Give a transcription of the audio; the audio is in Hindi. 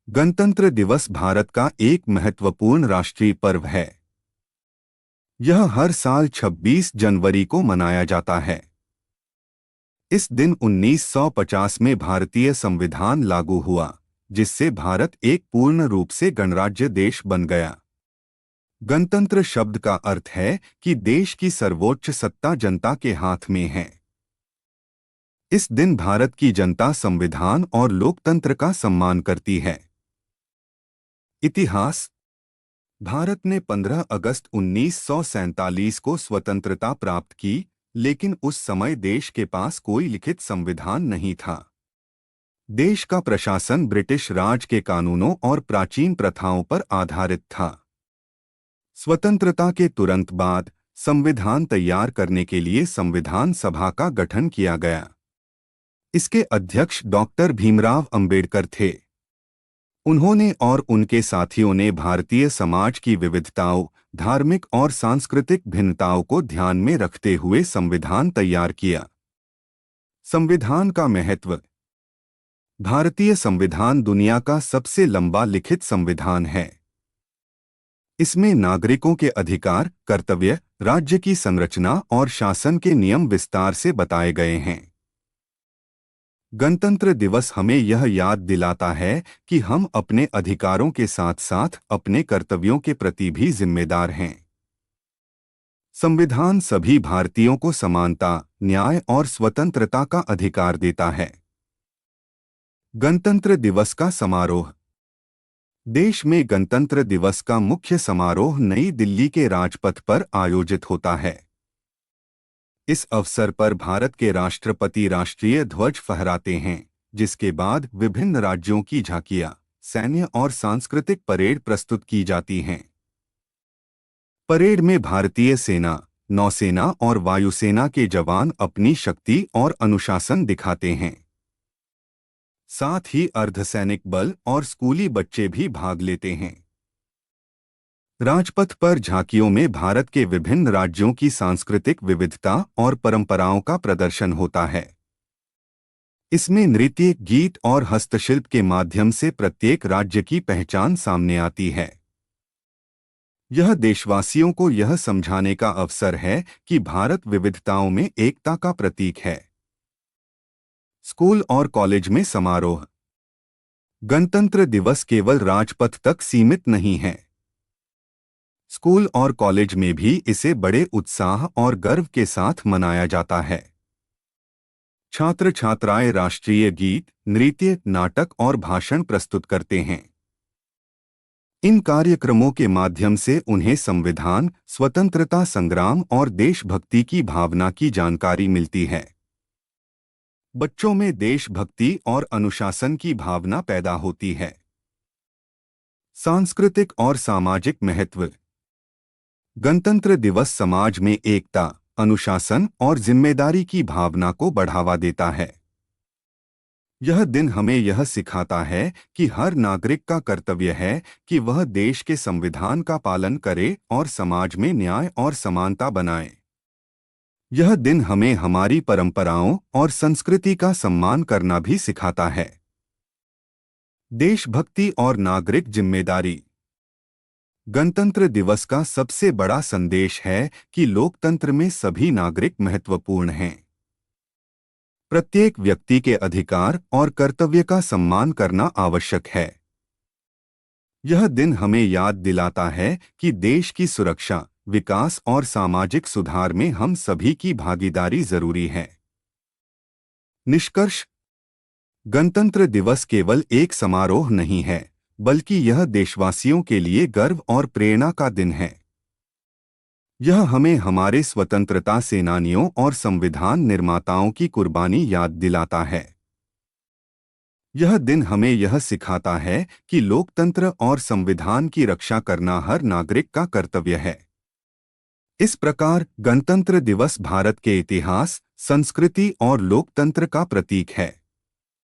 गणतंत्र दिवस भारत का एक महत्वपूर्ण राष्ट्रीय पर्व है। यह हर साल 26 जनवरी को मनाया जाता है। इस दिन 1950 में भारतीय संविधान लागू हुआ, जिससे भारत एक पूर्ण रूप से गणराज्य देश बन गया। गणतंत्र शब्द का अर्थ है कि देश की सर्वोच्च सत्ता जनता के हाथ में है। इस दिन भारत की जनता संविधान और लोकतंत्र का सम्मान करती है। इतिहास। भारत ने 15 अगस्त 1947 को स्वतंत्रता प्राप्त की, लेकिन उस समय देश के पास कोई लिखित संविधान नहीं था। देश का प्रशासन ब्रिटिश राज के कानूनों और प्राचीन प्रथाओं पर आधारित था। स्वतंत्रता के तुरंत बाद संविधान तैयार करने के लिए संविधान सभा का गठन किया गया। इसके अध्यक्ष डॉक्टर भीमराव अंबेडकर थे। उन्होंने और उनके साथियों ने भारतीय समाज की विविधताओं, धार्मिक और सांस्कृतिक भिन्नताओं को ध्यान में रखते हुए संविधान तैयार किया। संविधान का महत्व। भारतीय संविधान दुनिया का सबसे लंबा लिखित संविधान है। इसमें नागरिकों के अधिकार, कर्तव्य, राज्य की संरचना और शासन के नियम विस्तार से बताए गए हैं। गणतंत्र दिवस हमें यह याद दिलाता है कि हम अपने अधिकारों के साथ साथ अपने कर्तव्यों के प्रति भी जिम्मेदार हैं। संविधान सभी भारतीयों को समानता, न्याय और स्वतंत्रता का अधिकार देता है। गणतंत्र दिवस का समारोह। देश में गणतंत्र दिवस का मुख्य समारोह नई दिल्ली के राजपथ पर आयोजित होता है। इस अवसर पर भारत के राष्ट्रपति राष्ट्रीय ध्वज फहराते हैं, जिसके बाद विभिन्न राज्यों की झांकियां, सैन्य और सांस्कृतिक परेड प्रस्तुत की जाती हैं। परेड में भारतीय सेना, नौसेना और वायुसेना के जवान अपनी शक्ति और अनुशासन दिखाते हैं। साथ ही अर्धसैनिक बल और स्कूली बच्चे भी भाग लेते हैं। राजपथ पर झांकियों में भारत के विभिन्न राज्यों की सांस्कृतिक विविधता और परंपराओं का प्रदर्शन होता है। इसमें नृत्य, गीत और हस्तशिल्प के माध्यम से प्रत्येक राज्य की पहचान सामने आती है। यह देशवासियों को यह समझाने का अवसर है कि भारत विविधताओं में एकता का प्रतीक है। स्कूल और कॉलेज में समारोह। गणतंत्र दिवस केवल राजपथ तक सीमित नहीं है। स्कूल और कॉलेज में भी इसे बड़े उत्साह और गर्व के साथ मनाया जाता है। छात्र छात्राएं राष्ट्रीय गीत, नृत्य, नाटक और भाषण प्रस्तुत करते हैं। इन कार्यक्रमों के माध्यम से उन्हें संविधान, स्वतंत्रता संग्राम और देशभक्ति की भावना की जानकारी मिलती है। बच्चों में देशभक्ति और अनुशासन की भावना पैदा होती है। सांस्कृतिक और सामाजिक महत्व। गणतंत्र दिवस समाज में एकता, अनुशासन और जिम्मेदारी की भावना को बढ़ावा देता है। यह दिन हमें यह सिखाता है कि हर नागरिक का कर्तव्य है कि वह देश के संविधान का पालन करे और समाज में न्याय और समानता बनाए। यह दिन हमें हमारी परंपराओं और संस्कृति का सम्मान करना भी सिखाता है। देशभक्ति और नागरिक जिम्मेदारी। गणतंत्र दिवस का सबसे बड़ा संदेश है कि लोकतंत्र में सभी नागरिक महत्वपूर्ण हैं। प्रत्येक व्यक्ति के अधिकार और कर्तव्य का सम्मान करना आवश्यक है। यह दिन हमें याद दिलाता है कि देश की सुरक्षा, विकास और सामाजिक सुधार में हम सभी की भागीदारी जरूरी है। निष्कर्ष। गणतंत्र दिवस केवल एक समारोह नहीं है, बल्कि यह देशवासियों के लिए गर्व और प्रेरणा का दिन है। यह हमें हमारे स्वतंत्रता सेनानियों और संविधान निर्माताओं की कुर्बानी याद दिलाता है। यह दिन हमें यह सिखाता है कि लोकतंत्र और संविधान की रक्षा करना हर नागरिक का कर्तव्य है। इस प्रकार गणतंत्र दिवस भारत के इतिहास, संस्कृति और लोकतंत्र का प्रतीक है।